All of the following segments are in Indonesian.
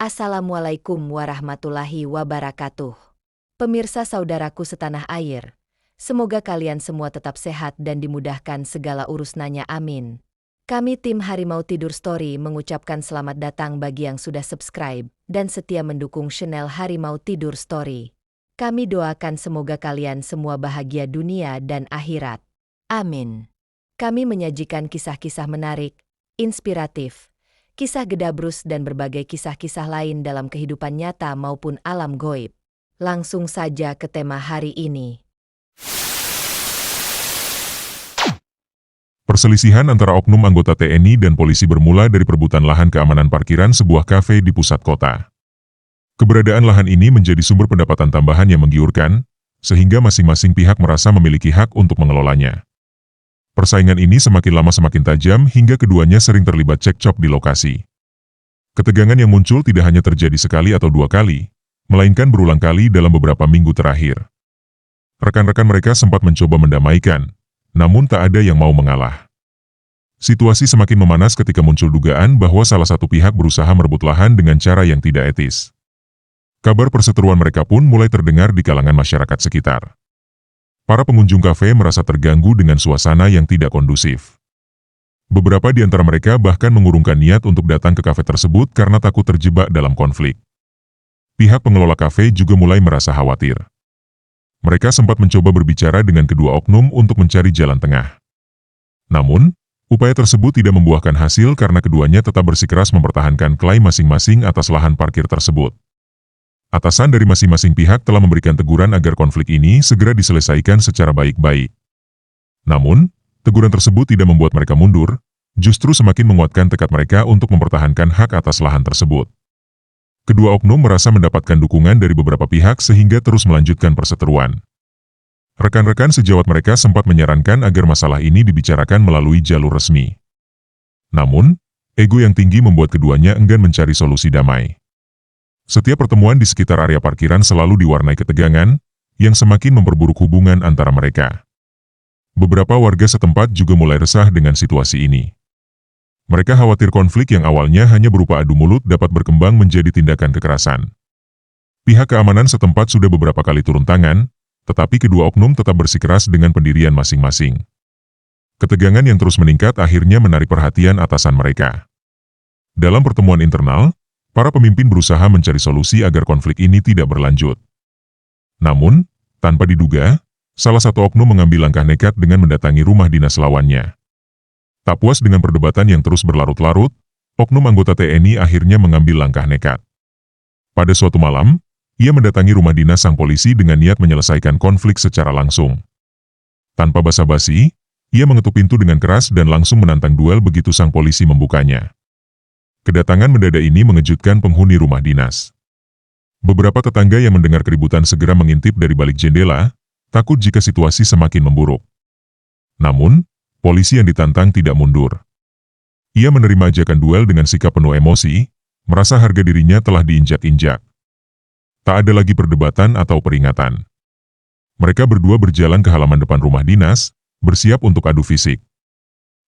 Assalamualaikum warahmatullahi wabarakatuh. Pemirsa saudaraku setanah air, semoga kalian semua tetap sehat dan dimudahkan segala urusannya, amin. Kami tim Harimau Tidur Story mengucapkan selamat datang bagi yang sudah subscribe dan setia mendukung channel Harimau Tidur Story. Kami doakan semoga kalian semua bahagia dunia dan akhirat. Amin. Kami menyajikan kisah-kisah menarik, inspiratif, kisah gedabrus dan berbagai kisah-kisah lain dalam kehidupan nyata maupun alam goib. Langsung saja ke tema hari ini. Perselisihan antara oknum anggota TNI dan polisi bermula dari perebutan lahan keamanan parkiran sebuah kafe di pusat kota. Keberadaan lahan ini menjadi sumber pendapatan tambahan yang menggiurkan, sehingga masing-masing pihak merasa memiliki hak untuk mengelolanya. Persaingan ini semakin lama semakin tajam hingga keduanya sering terlibat cekcok di lokasi. Ketegangan yang muncul tidak hanya terjadi sekali atau dua kali, melainkan berulang kali dalam beberapa minggu terakhir. Rekan-rekan mereka sempat mencoba mendamaikan, namun tak ada yang mau mengalah. Situasi semakin memanas ketika muncul dugaan bahwa salah satu pihak berusaha merebut lahan dengan cara yang tidak etis. Kabar perseteruan mereka pun mulai terdengar di kalangan masyarakat sekitar. Para pengunjung kafe merasa terganggu dengan suasana yang tidak kondusif. Beberapa di antara mereka bahkan mengurungkan niat untuk datang ke kafe tersebut karena takut terjebak dalam konflik. Pihak pengelola kafe juga mulai merasa khawatir. Mereka sempat mencoba berbicara dengan kedua oknum untuk mencari jalan tengah. Namun, upaya tersebut tidak membuahkan hasil karena keduanya tetap bersikeras mempertahankan klaim masing-masing atas lahan parkir tersebut. Atasan dari masing-masing pihak telah memberikan teguran agar konflik ini segera diselesaikan secara baik-baik. Namun, teguran tersebut tidak membuat mereka mundur, justru semakin menguatkan tekad mereka untuk mempertahankan hak atas lahan tersebut. Kedua oknum merasa mendapatkan dukungan dari beberapa pihak sehingga terus melanjutkan perseteruan. Rekan-rekan sejawat mereka sempat menyarankan agar masalah ini dibicarakan melalui jalur resmi. Namun, ego yang tinggi membuat keduanya enggan mencari solusi damai. Setiap pertemuan di sekitar area parkiran selalu diwarnai ketegangan, yang semakin memperburuk hubungan antara mereka. Beberapa warga setempat juga mulai resah dengan situasi ini. Mereka khawatir konflik yang awalnya hanya berupa adu mulut dapat berkembang menjadi tindakan kekerasan. Pihak keamanan setempat sudah beberapa kali turun tangan, tetapi kedua oknum tetap bersikeras dengan pendirian masing-masing. Ketegangan yang terus meningkat akhirnya menarik perhatian atasan mereka. Dalam pertemuan internal, para pemimpin berusaha mencari solusi agar konflik ini tidak berlanjut. Namun, tanpa diduga, salah satu oknum mengambil langkah nekat dengan mendatangi rumah dinas lawannya. Tak puas dengan perdebatan yang terus berlarut-larut, oknum anggota TNI akhirnya mengambil langkah nekat. Pada suatu malam, ia mendatangi rumah dinas sang polisi dengan niat menyelesaikan konflik secara langsung. Tanpa basa-basi, ia mengetuk pintu dengan keras dan langsung menantang duel begitu sang polisi membukanya. Kedatangan mendadak ini mengejutkan penghuni rumah dinas. Beberapa tetangga yang mendengar keributan segera mengintip dari balik jendela, takut jika situasi semakin memburuk. Namun, polisi yang ditantang tidak mundur. Ia menerima ajakan duel dengan sikap penuh emosi, merasa harga dirinya telah diinjak-injak. Tak ada lagi perdebatan atau peringatan. Mereka berdua berjalan ke halaman depan rumah dinas, bersiap untuk adu fisik.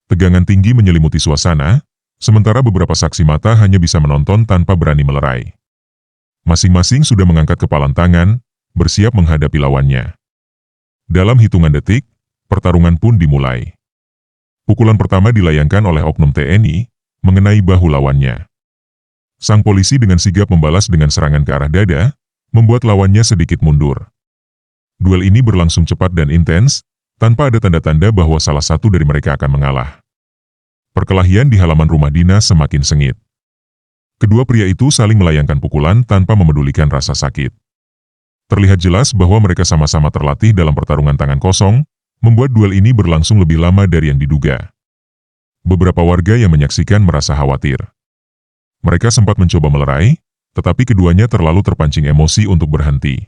Tegangan tinggi menyelimuti suasana, sementara beberapa saksi mata hanya bisa menonton tanpa berani melerai. Masing-masing sudah mengangkat kepalan tangan, bersiap menghadapi lawannya. Dalam hitungan detik, pertarungan pun dimulai. Pukulan pertama dilayangkan oleh oknum TNI, mengenai bahu lawannya. Sang polisi dengan sigap membalas dengan serangan ke arah dada, membuat lawannya sedikit mundur. Duel ini berlangsung cepat dan intens, tanpa ada tanda-tanda bahwa salah satu dari mereka akan mengalah. Perkelahian di halaman rumah dinas semakin sengit. Kedua pria itu saling melayangkan pukulan tanpa memedulikan rasa sakit. Terlihat jelas bahwa mereka sama-sama terlatih dalam pertarungan tangan kosong, membuat duel ini berlangsung lebih lama dari yang diduga. Beberapa warga yang menyaksikan merasa khawatir. Mereka sempat mencoba melerai, tetapi keduanya terlalu terpancing emosi untuk berhenti.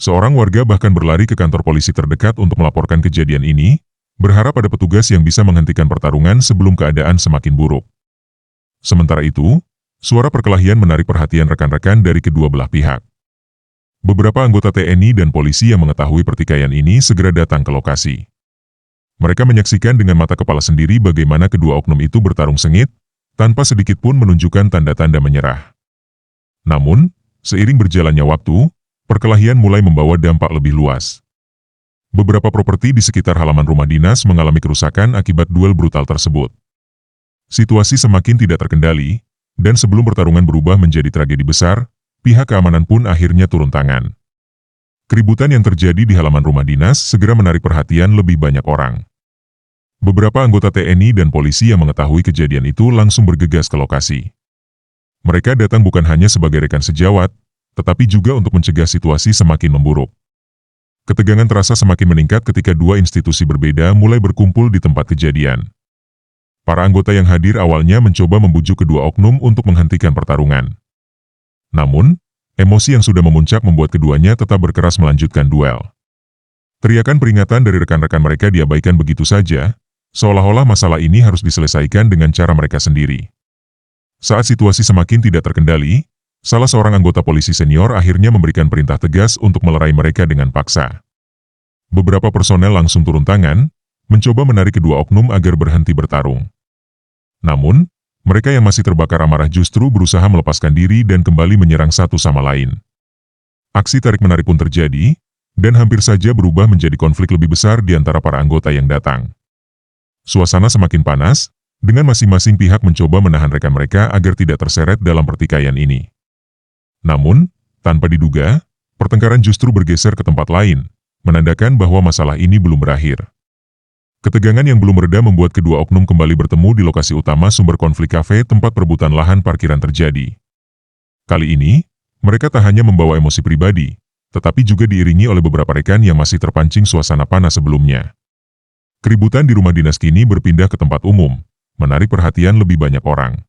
Seorang warga bahkan berlari ke kantor polisi terdekat untuk melaporkan kejadian ini, berharap ada petugas yang bisa menghentikan pertarungan sebelum keadaan semakin buruk. Sementara itu, suara perkelahian menarik perhatian rekan-rekan dari kedua belah pihak. Beberapa anggota TNI dan polisi yang mengetahui pertikaian ini segera datang ke lokasi. Mereka menyaksikan dengan mata kepala sendiri bagaimana kedua oknum itu bertarung sengit, tanpa sedikit pun menunjukkan tanda-tanda menyerah. Namun, seiring berjalannya waktu, perkelahian mulai membawa dampak lebih luas. Beberapa properti di sekitar halaman rumah dinas mengalami kerusakan akibat duel brutal tersebut. Situasi semakin tidak terkendali, dan sebelum pertarungan berubah menjadi tragedi besar, pihak keamanan pun akhirnya turun tangan. Keributan yang terjadi di halaman rumah dinas segera menarik perhatian lebih banyak orang. Beberapa anggota TNI dan polisi yang mengetahui kejadian itu langsung bergegas ke lokasi. Mereka datang bukan hanya sebagai rekan sejawat, tetapi juga untuk mencegah situasi semakin memburuk. Ketegangan terasa semakin meningkat ketika dua institusi berbeda mulai berkumpul di tempat kejadian. Para anggota yang hadir awalnya mencoba membujuk kedua oknum untuk menghentikan pertarungan. Namun, emosi yang sudah memuncak membuat keduanya tetap berkeras melanjutkan duel. Teriakan peringatan dari rekan-rekan mereka diabaikan begitu saja, seolah-olah masalah ini harus diselesaikan dengan cara mereka sendiri. Saat situasi semakin tidak terkendali, salah seorang anggota polisi senior akhirnya memberikan perintah tegas untuk melerai mereka dengan paksa. Beberapa personel langsung turun tangan, mencoba menarik kedua oknum agar berhenti bertarung. Namun, mereka yang masih terbakar amarah justru berusaha melepaskan diri dan kembali menyerang satu sama lain. Aksi tarik-menarik pun terjadi, dan hampir saja berubah menjadi konflik lebih besar di antara para anggota yang datang. Suasana semakin panas, dengan masing-masing pihak mencoba menahan rekan mereka agar tidak terseret dalam pertikaian ini. Namun, tanpa diduga, pertengkaran justru bergeser ke tempat lain, menandakan bahwa masalah ini belum berakhir. Ketegangan yang belum reda membuat kedua oknum kembali bertemu di lokasi utama sumber konflik kafe tempat perebutan lahan parkiran terjadi. Kali ini, mereka tak hanya membawa emosi pribadi, tetapi juga diiringi oleh beberapa rekan yang masih terpancing suasana panas sebelumnya. Keributan di rumah dinas kini berpindah ke tempat umum, menarik perhatian lebih banyak orang.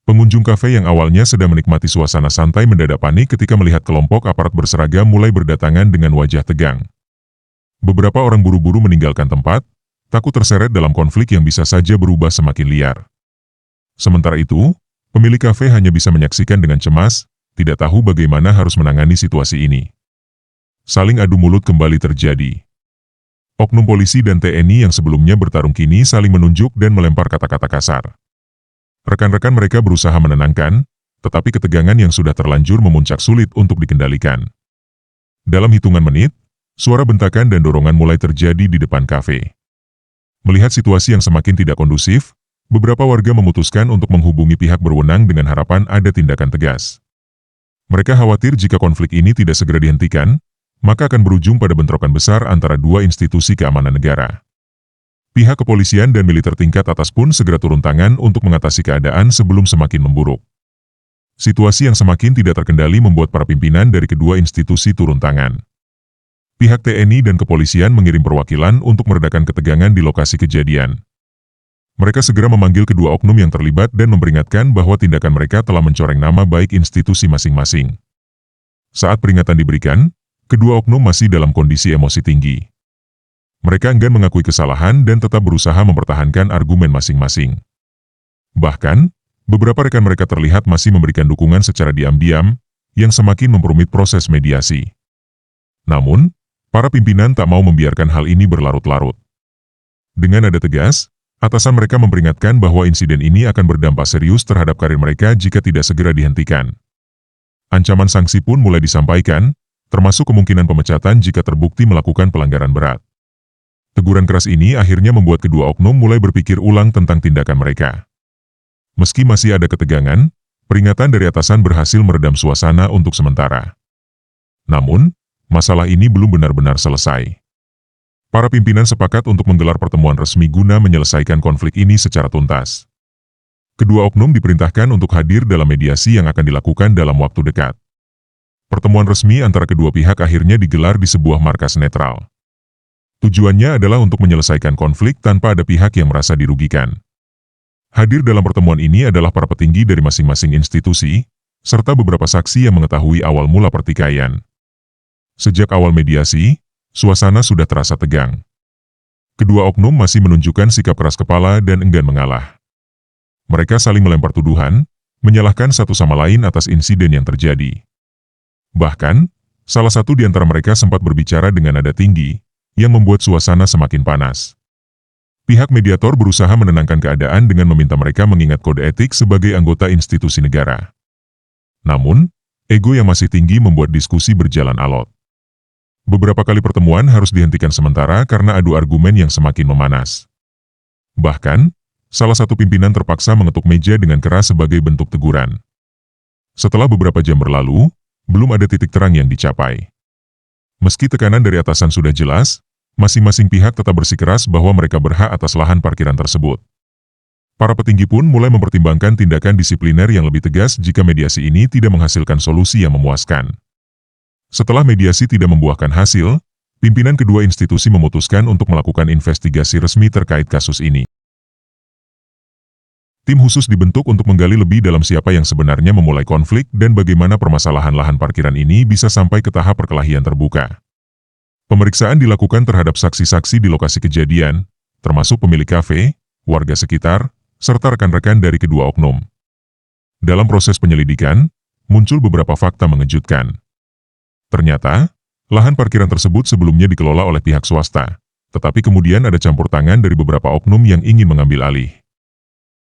Pengunjung kafe yang awalnya sedang menikmati suasana santai mendadak panik ketika melihat kelompok aparat berseragam mulai berdatangan dengan wajah tegang. Beberapa orang buru-buru meninggalkan tempat, takut terseret dalam konflik yang bisa saja berubah semakin liar. Sementara itu, pemilik kafe hanya bisa menyaksikan dengan cemas, tidak tahu bagaimana harus menangani situasi ini. Saling adu mulut kembali terjadi. Oknum polisi dan TNI yang sebelumnya bertarung kini saling menunjuk dan melempar kata-kata kasar. Rekan-rekan mereka berusaha menenangkan, tetapi ketegangan yang sudah terlanjur memuncak sulit untuk dikendalikan. Dalam hitungan menit, suara bentakan dan dorongan mulai terjadi di depan kafe. Melihat situasi yang semakin tidak kondusif, beberapa warga memutuskan untuk menghubungi pihak berwenang dengan harapan ada tindakan tegas. Mereka khawatir jika konflik ini tidak segera dihentikan, maka akan berujung pada bentrokan besar antara dua institusi keamanan negara. Pihak kepolisian dan militer tingkat atas pun segera turun tangan untuk mengatasi keadaan sebelum semakin memburuk. Situasi yang semakin tidak terkendali membuat para pimpinan dari kedua institusi turun tangan. Pihak TNI dan kepolisian mengirim perwakilan untuk meredakan ketegangan di lokasi kejadian. Mereka segera memanggil kedua oknum yang terlibat dan memperingatkan bahwa tindakan mereka telah mencoreng nama baik institusi masing-masing. Saat peringatan diberikan, kedua oknum masih dalam kondisi emosi tinggi. Mereka enggan mengakui kesalahan dan tetap berusaha mempertahankan argumen masing-masing. Bahkan, beberapa rekan mereka terlihat masih memberikan dukungan secara diam-diam, yang semakin memperumit proses mediasi. Namun, para pimpinan tak mau membiarkan hal ini berlarut-larut. Dengan nada tegas, atasan mereka memperingatkan bahwa insiden ini akan berdampak serius terhadap karir mereka jika tidak segera dihentikan. Ancaman sanksi pun mulai disampaikan, termasuk kemungkinan pemecatan jika terbukti melakukan pelanggaran berat. Teguran keras ini akhirnya membuat kedua oknum mulai berpikir ulang tentang tindakan mereka. Meski masih ada ketegangan, peringatan dari atasan berhasil meredam suasana untuk sementara. Namun, masalah ini belum benar-benar selesai. Para pimpinan sepakat untuk menggelar pertemuan resmi guna menyelesaikan konflik ini secara tuntas. Kedua oknum diperintahkan untuk hadir dalam mediasi yang akan dilakukan dalam waktu dekat. Pertemuan resmi antara kedua pihak akhirnya digelar di sebuah markas netral. Tujuannya adalah untuk menyelesaikan konflik tanpa ada pihak yang merasa dirugikan. Hadir dalam pertemuan ini adalah para petinggi dari masing-masing institusi, serta beberapa saksi yang mengetahui awal mula pertikaian. Sejak awal mediasi, suasana sudah terasa tegang. Kedua oknum masih menunjukkan sikap keras kepala dan enggan mengalah. Mereka saling melempar tuduhan, menyalahkan satu sama lain atas insiden yang terjadi. Bahkan, salah satu di antara mereka sempat berbicara dengan nada tinggi, yang membuat suasana semakin panas. Pihak mediator berusaha menenangkan keadaan dengan meminta mereka mengingat kode etik sebagai anggota institusi negara. Namun, ego yang masih tinggi membuat diskusi berjalan alot. Beberapa kali pertemuan harus dihentikan sementara karena adu argumen yang semakin memanas. Bahkan, salah satu pimpinan terpaksa mengetuk meja dengan keras sebagai bentuk teguran. Setelah beberapa jam berlalu, belum ada titik terang yang dicapai. Meski tekanan dari atasan sudah jelas, masing-masing pihak tetap bersikeras bahwa mereka berhak atas lahan parkiran tersebut. Para petinggi pun mulai mempertimbangkan tindakan disipliner yang lebih tegas jika mediasi ini tidak menghasilkan solusi yang memuaskan. Setelah mediasi tidak membuahkan hasil, pimpinan kedua institusi memutuskan untuk melakukan investigasi resmi terkait kasus ini. Tim khusus dibentuk untuk menggali lebih dalam siapa yang sebenarnya memulai konflik dan bagaimana permasalahan lahan parkiran ini bisa sampai ke tahap perkelahian terbuka. Pemeriksaan dilakukan terhadap saksi-saksi di lokasi kejadian, termasuk pemilik kafe, warga sekitar, serta rekan-rekan dari kedua oknum. Dalam proses penyelidikan, muncul beberapa fakta mengejutkan. Ternyata, lahan parkiran tersebut sebelumnya dikelola oleh pihak swasta, tetapi kemudian ada campur tangan dari beberapa oknum yang ingin mengambil alih.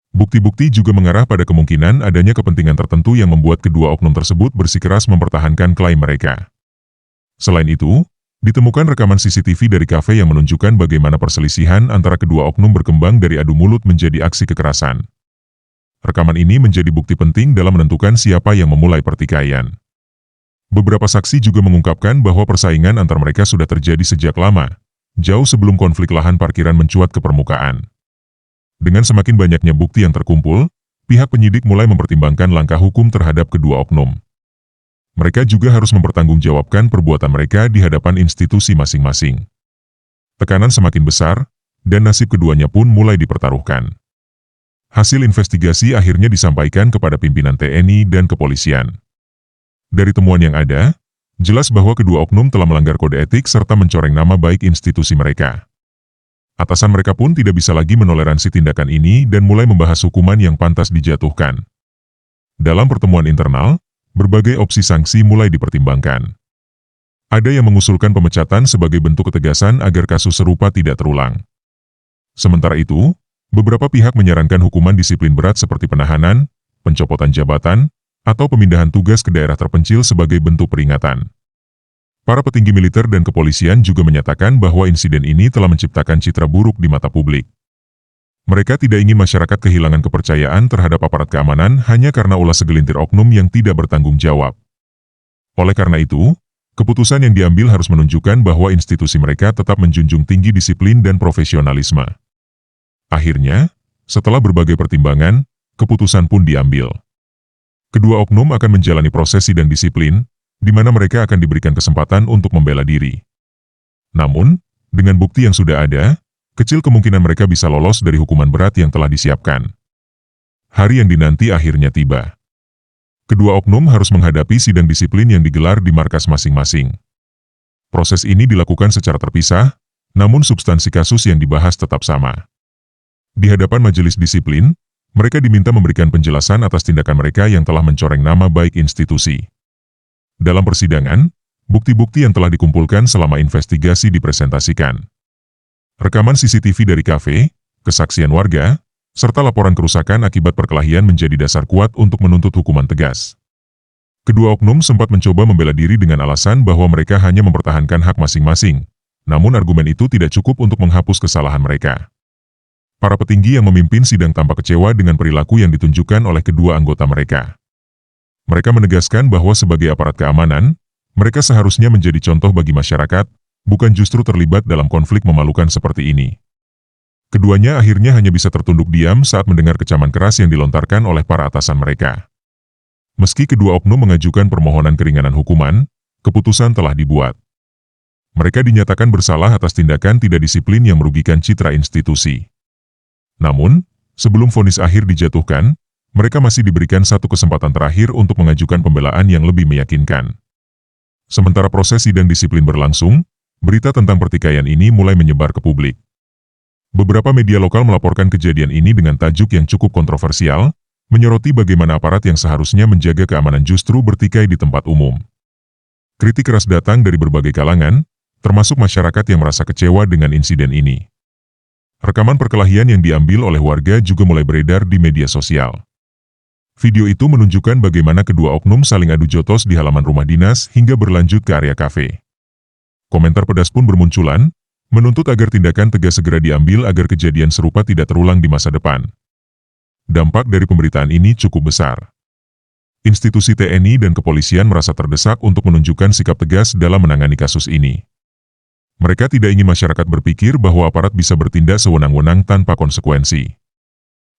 Bukti-bukti juga mengarah pada kemungkinan adanya kepentingan tertentu yang membuat kedua oknum tersebut bersikeras mempertahankan klaim mereka. Selain itu, ditemukan rekaman CCTV dari kafe yang menunjukkan bagaimana perselisihan antara kedua oknum berkembang dari adu mulut menjadi aksi kekerasan. Rekaman ini menjadi bukti penting dalam menentukan siapa yang memulai pertikaian. Beberapa saksi juga mengungkapkan bahwa persaingan antar mereka sudah terjadi sejak lama, jauh sebelum konflik lahan parkiran mencuat ke permukaan. Dengan semakin banyaknya bukti yang terkumpul, pihak penyidik mulai mempertimbangkan langkah hukum terhadap kedua oknum. Mereka juga harus mempertanggungjawabkan perbuatan mereka di hadapan institusi masing-masing. Tekanan semakin besar, dan nasib keduanya pun mulai dipertaruhkan. Hasil investigasi akhirnya disampaikan kepada pimpinan TNI dan kepolisian. Dari temuan yang ada, jelas bahwa kedua oknum telah melanggar kode etik serta mencoreng nama baik institusi mereka. Atasan mereka pun tidak bisa lagi menoleransi tindakan ini dan mulai membahas hukuman yang pantas dijatuhkan. Dalam pertemuan internal, berbagai opsi sanksi mulai dipertimbangkan. Ada yang mengusulkan pemecatan sebagai bentuk ketegasan agar kasus serupa tidak terulang. Sementara itu, beberapa pihak menyarankan hukuman disiplin berat seperti penahanan, pencopotan jabatan, atau pemindahan tugas ke daerah terpencil sebagai bentuk peringatan. Para petinggi militer dan kepolisian juga menyatakan bahwa insiden ini telah menciptakan citra buruk di mata publik. Mereka tidak ingin masyarakat kehilangan kepercayaan terhadap aparat keamanan hanya karena ulah segelintir oknum yang tidak bertanggung jawab. Oleh karena itu, keputusan yang diambil harus menunjukkan bahwa institusi mereka tetap menjunjung tinggi disiplin dan profesionalisme. Akhirnya, setelah berbagai pertimbangan, keputusan pun diambil. Kedua oknum akan menjalani proses sidang disiplin, di mana mereka akan diberikan kesempatan untuk membela diri. Namun, dengan bukti yang sudah ada, kecil kemungkinan mereka bisa lolos dari hukuman berat yang telah disiapkan. Hari yang dinanti akhirnya tiba. Kedua oknum harus menghadapi sidang disiplin yang digelar di markas masing-masing. Proses ini dilakukan secara terpisah, namun substansi kasus yang dibahas tetap sama. Di hadapan majelis disiplin, mereka diminta memberikan penjelasan atas tindakan mereka yang telah mencoreng nama baik institusi. Dalam persidangan, bukti-bukti yang telah dikumpulkan selama investigasi dipresentasikan. Rekaman CCTV dari kafe, kesaksian warga, serta laporan kerusakan akibat perkelahian menjadi dasar kuat untuk menuntut hukuman tegas. Kedua oknum sempat mencoba membela diri dengan alasan bahwa mereka hanya mempertahankan hak masing-masing, namun argumen itu tidak cukup untuk menghapus kesalahan mereka. Para petinggi yang memimpin sidang tampak kecewa dengan perilaku yang ditunjukkan oleh kedua anggota mereka. Mereka menegaskan bahwa sebagai aparat keamanan, mereka seharusnya menjadi contoh bagi masyarakat, bukan justru terlibat dalam konflik memalukan seperti ini. Keduanya akhirnya hanya bisa tertunduk diam saat mendengar kecaman keras yang dilontarkan oleh para atasan mereka. Meski kedua oknum mengajukan permohonan keringanan hukuman, keputusan telah dibuat. Mereka dinyatakan bersalah atas tindakan tidak disiplin yang merugikan citra institusi. Namun, sebelum vonis akhir dijatuhkan, mereka masih diberikan satu kesempatan terakhir untuk mengajukan pembelaan yang lebih meyakinkan. Sementara proses sidang disiplin berlangsung, berita tentang pertikaian ini mulai menyebar ke publik. Beberapa media lokal melaporkan kejadian ini dengan tajuk yang cukup kontroversial, menyoroti bagaimana aparat yang seharusnya menjaga keamanan justru bertikai di tempat umum. Kritik keras datang dari berbagai kalangan, termasuk masyarakat yang merasa kecewa dengan insiden ini. Rekaman perkelahian yang diambil oleh warga juga mulai beredar di media sosial. Video itu menunjukkan bagaimana kedua oknum saling adu jotos di halaman rumah dinas hingga berlanjut ke area kafe. Komentar pedas pun bermunculan, menuntut agar tindakan tegas segera diambil agar kejadian serupa tidak terulang di masa depan. Dampak dari pemberitaan ini cukup besar. Institusi TNI dan kepolisian merasa terdesak untuk menunjukkan sikap tegas dalam menangani kasus ini. Mereka tidak ingin masyarakat berpikir bahwa aparat bisa bertindak sewenang-wenang tanpa konsekuensi.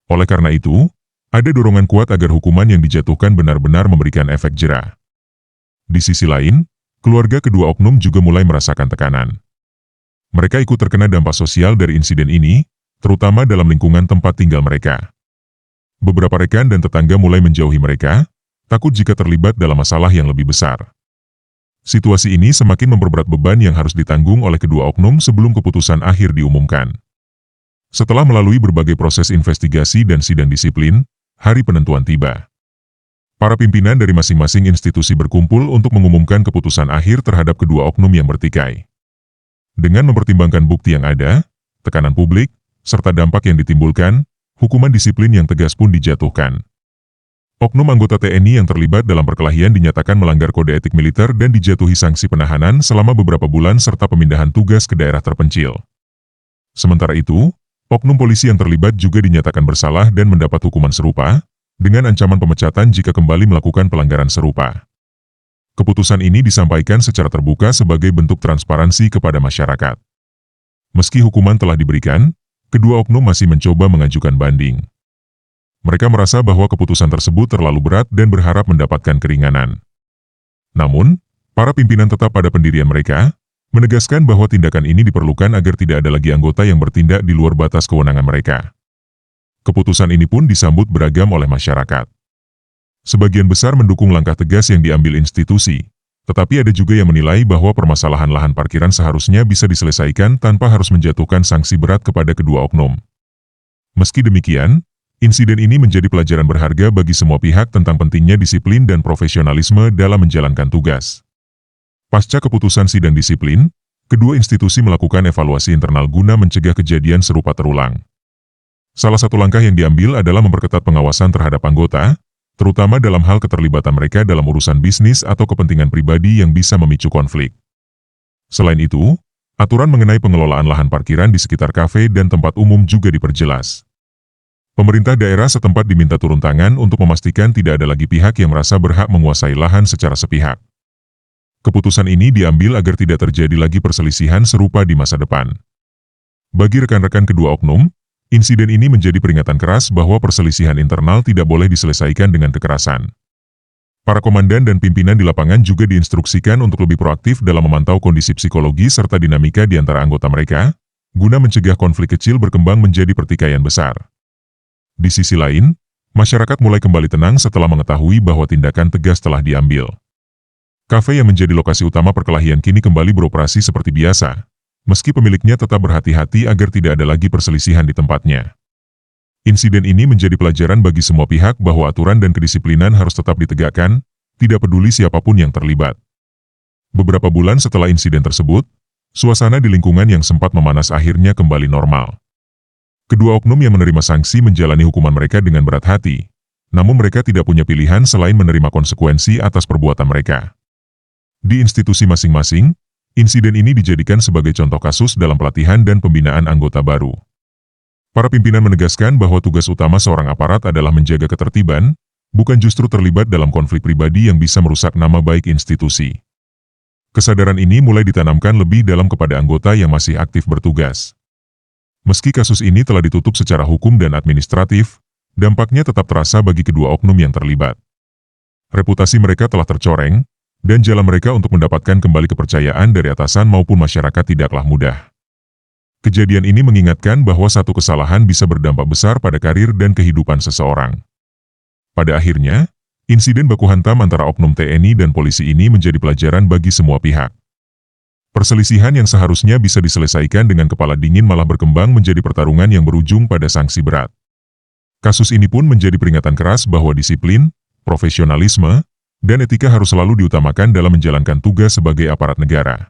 Oleh karena itu, ada dorongan kuat agar hukuman yang dijatuhkan benar-benar memberikan efek jera. Di sisi lain, keluarga kedua oknum juga mulai merasakan tekanan. Mereka ikut terkena dampak sosial dari insiden ini, terutama dalam lingkungan tempat tinggal mereka. Beberapa rekan dan tetangga mulai menjauhi mereka, takut jika terlibat dalam masalah yang lebih besar. Situasi ini semakin memperberat beban yang harus ditanggung oleh kedua oknum sebelum keputusan akhir diumumkan. Setelah melalui berbagai proses investigasi dan sidang disiplin, hari penentuan tiba. Para pimpinan dari masing-masing institusi berkumpul untuk mengumumkan keputusan akhir terhadap kedua oknum yang bertikai. Dengan mempertimbangkan bukti yang ada, tekanan publik, serta dampak yang ditimbulkan, hukuman disiplin yang tegas pun dijatuhkan. Oknum anggota TNI yang terlibat dalam perkelahian dinyatakan melanggar kode etik militer dan dijatuhi sanksi penahanan selama beberapa bulan serta pemindahan tugas ke daerah terpencil. Sementara itu, oknum polisi yang terlibat juga dinyatakan bersalah dan mendapat hukuman serupa, dengan ancaman pemecatan jika kembali melakukan pelanggaran serupa. Keputusan ini disampaikan secara terbuka sebagai bentuk transparansi kepada masyarakat. Meski hukuman telah diberikan, kedua oknum masih mencoba mengajukan banding. Mereka merasa bahwa keputusan tersebut terlalu berat dan berharap mendapatkan keringanan. Namun, para pimpinan tetap pada pendirian mereka, menegaskan bahwa tindakan ini diperlukan agar tidak ada lagi anggota yang bertindak di luar batas kewenangan mereka. Keputusan ini pun disambut beragam oleh masyarakat. Sebagian besar mendukung langkah tegas yang diambil institusi, tetapi ada juga yang menilai bahwa permasalahan lahan parkiran seharusnya bisa diselesaikan tanpa harus menjatuhkan sanksi berat kepada kedua oknum. Meski demikian, insiden ini menjadi pelajaran berharga bagi semua pihak tentang pentingnya disiplin dan profesionalisme dalam menjalankan tugas. Pasca keputusan sidang disiplin, kedua institusi melakukan evaluasi internal guna mencegah kejadian serupa terulang. Salah satu langkah yang diambil adalah memperketat pengawasan terhadap anggota, terutama dalam hal keterlibatan mereka dalam urusan bisnis atau kepentingan pribadi yang bisa memicu konflik. Selain itu, aturan mengenai pengelolaan lahan parkiran di sekitar kafe dan tempat umum juga diperjelas. Pemerintah daerah setempat diminta turun tangan untuk memastikan tidak ada lagi pihak yang merasa berhak menguasai lahan secara sepihak. Keputusan ini diambil agar tidak terjadi lagi perselisihan serupa di masa depan. Bagi rekan-rekan kedua oknum, insiden ini menjadi peringatan keras bahwa perselisihan internal tidak boleh diselesaikan dengan kekerasan. Para komandan dan pimpinan di lapangan juga diinstruksikan untuk lebih proaktif dalam memantau kondisi psikologi serta dinamika di antara anggota mereka, guna mencegah konflik kecil berkembang menjadi pertikaian besar. Di sisi lain, masyarakat mulai kembali tenang setelah mengetahui bahwa tindakan tegas telah diambil. Kafe yang menjadi lokasi utama perkelahian kini kembali beroperasi seperti biasa, meski pemiliknya tetap berhati-hati agar tidak ada lagi perselisihan di tempatnya. Insiden ini menjadi pelajaran bagi semua pihak bahwa aturan dan kedisiplinan harus tetap ditegakkan, tidak peduli siapapun yang terlibat. Beberapa bulan setelah insiden tersebut, suasana di lingkungan yang sempat memanas akhirnya kembali normal. Kedua oknum yang menerima sanksi menjalani hukuman mereka dengan berat hati, namun mereka tidak punya pilihan selain menerima konsekuensi atas perbuatan mereka. Di institusi masing-masing, insiden ini dijadikan sebagai contoh kasus dalam pelatihan dan pembinaan anggota baru. Para pimpinan menegaskan bahwa tugas utama seorang aparat adalah menjaga ketertiban, bukan justru terlibat dalam konflik pribadi yang bisa merusak nama baik institusi. Kesadaran ini mulai ditanamkan lebih dalam kepada anggota yang masih aktif bertugas. Meski kasus ini telah ditutup secara hukum dan administratif, dampaknya tetap terasa bagi kedua oknum yang terlibat. Reputasi mereka telah tercoreng, dan jalan mereka untuk mendapatkan kembali kepercayaan dari atasan maupun masyarakat tidaklah mudah. Kejadian ini mengingatkan bahwa satu kesalahan bisa berdampak besar pada karir dan kehidupan seseorang. Pada akhirnya, insiden baku hantam antara oknum TNI dan polisi ini menjadi pelajaran bagi semua pihak. Perselisihan yang seharusnya bisa diselesaikan dengan kepala dingin malah berkembang menjadi pertarungan yang berujung pada sanksi berat. Kasus ini pun menjadi peringatan keras bahwa disiplin, profesionalisme, dan etika harus selalu diutamakan dalam menjalankan tugas sebagai aparat negara.